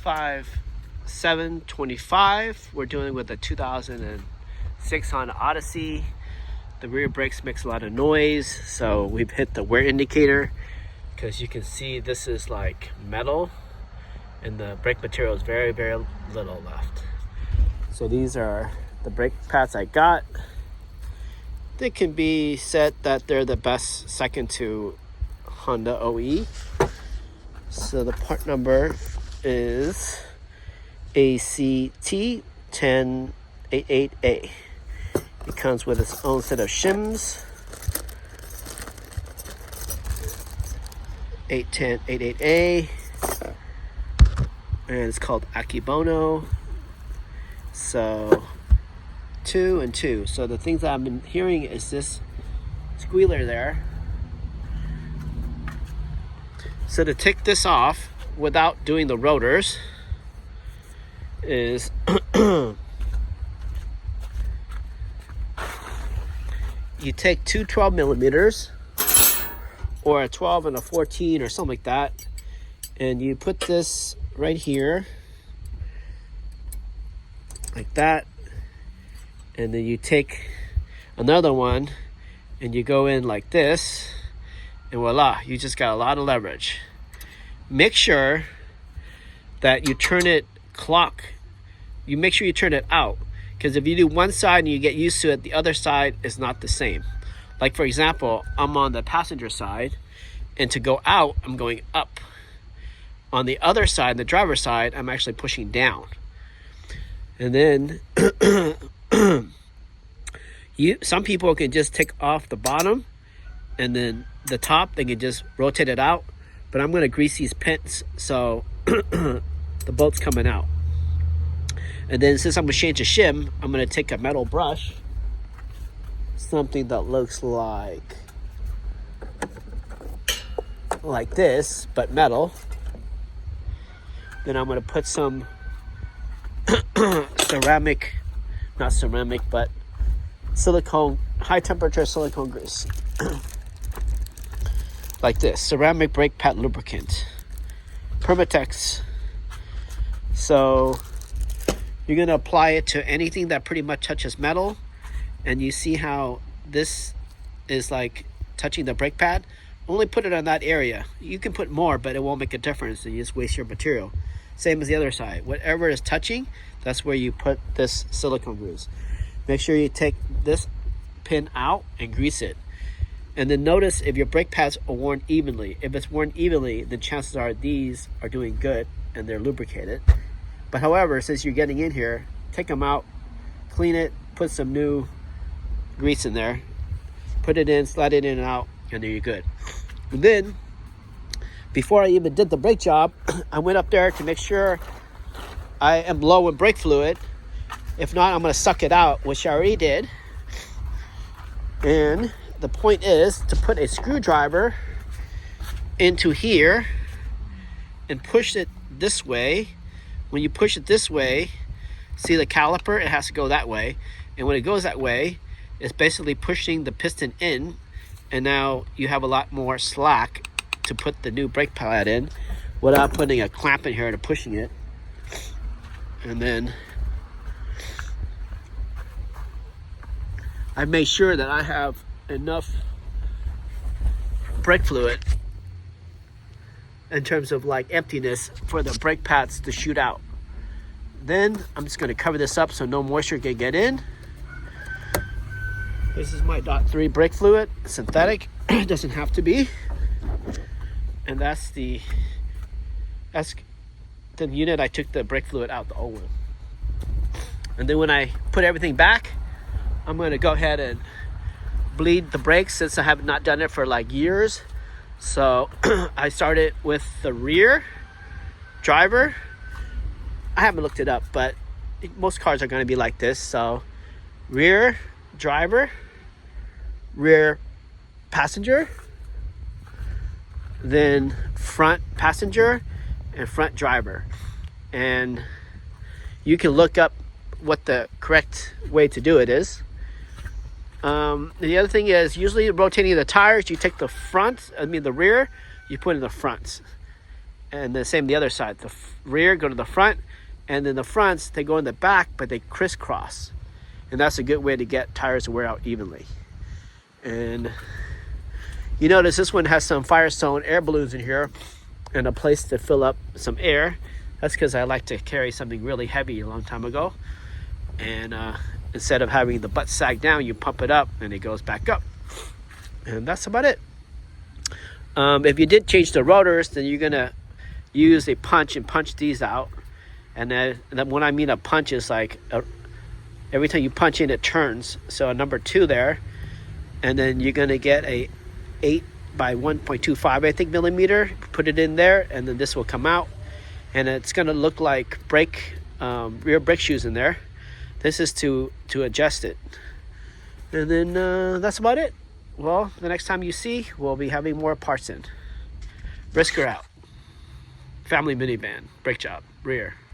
15725. We're dealing with a 2006 Honda Odyssey. The rear brakes makes a lot of noise, so we've hit the wear indicator because you can see this is like metal and the brake material is very little left. So these are the brake pads I got. They can be said that they're the best second to Honda OE. So the part number is ACT1088A. It comes with its own set of shims. 81088A. And it's called Akibono. So 2 and 2. So the things that I've been hearing is this squealer there. So to take this off without doing the rotors is you take two 12 millimeters or a 12 and a 14 or something like that, and you put this right here like that, and then you take another one and you go in like this, and voila, you just got a lot of leverage. Make sure that you turn it you make sure you turn it out, because if you do one side and you get used to it, the other side is not the same. Like for example, I'm on the passenger side, and to go out, I'm going up. On the other side, the driver's side, I'm actually pushing down. And then some people can just take off the bottom, and then the top, they can just rotate it out. But I'm going to grease these pins so the bolt's coming out. And then since I'm going to change the shim, I'm going to take a metal brush, something that looks like this, but metal. Then I'm going to put some silicone, high temperature silicone grease. Like this, ceramic brake pad lubricant, Permatex. So you're going to apply it to anything that pretty much touches metal, and you see how this is like touching the brake pad. Only put it on that area. You can put more, but it won't make a difference, and you just waste your material. Same as the other side. Whatever is touching, that's where you put this silicone grease. Make sure you take this pin out and grease it. And then notice if your brake pads are worn evenly. If it's worn evenly, then chances are these are doing good and they're lubricated. But however, since you're getting in here, take them out, clean it, put some new grease in there, put it in, slide it in and out, and then you're good. And then, before I even did the brake job, I went up there to make sure I am low in brake fluid. If not, I'm going to suck it out, which I already did. And the point is to put a screwdriver into here and push it this way. When you push it this way, see the caliper? It has to go that way. And when it goes that way, it's basically pushing the piston in. And now you have a lot more slack to put the new brake pad in without putting a clamp in here and pushing it. And then I make sure that I have enough brake fluid in terms of like emptiness for the brake pads to shoot out. Then I'm just going to cover this up so no moisture can get in. This is my .3 brake fluid, synthetic. It doesn't have to be. And that's the unit I took the brake fluid out, the old one. And then when I put everything back, I'm going to go ahead and bleed the brakes since I have not done it for like years. So I started with the rear driver. I haven't looked it up, but most cars are going to be like this. So rear driver, rear passenger, then front passenger and front driver. And you can look up what the correct way to do it is. The other thing is, usually rotating the tires, you take the rear, you put in the fronts. And the same the other side. The rear go to the front, and then the fronts, they go in the back, but they crisscross. And that's a good way to get tires to wear out evenly. And you notice this one has some Firestone air balloons in here and a place to fill up some air. That's because I like to carry something really heavy a long time ago. And instead of having the butt sag down, you pump it up and it goes back up. And that's about it. If you did change the rotors, then you're gonna use a punch and punch these out. And then when I mean a punch is like every time you punch in, it turns. So a number 2 there, and then you're gonna get a 8 by 1.25, I think, millimeter. Put it in there, and then this will come out, and it's gonna look like rear brake shoes in there. This is to adjust it, and then that's about it. Well, the next time you see, we'll be having more parts in. Brisker out. Family minivan, brake job, rear.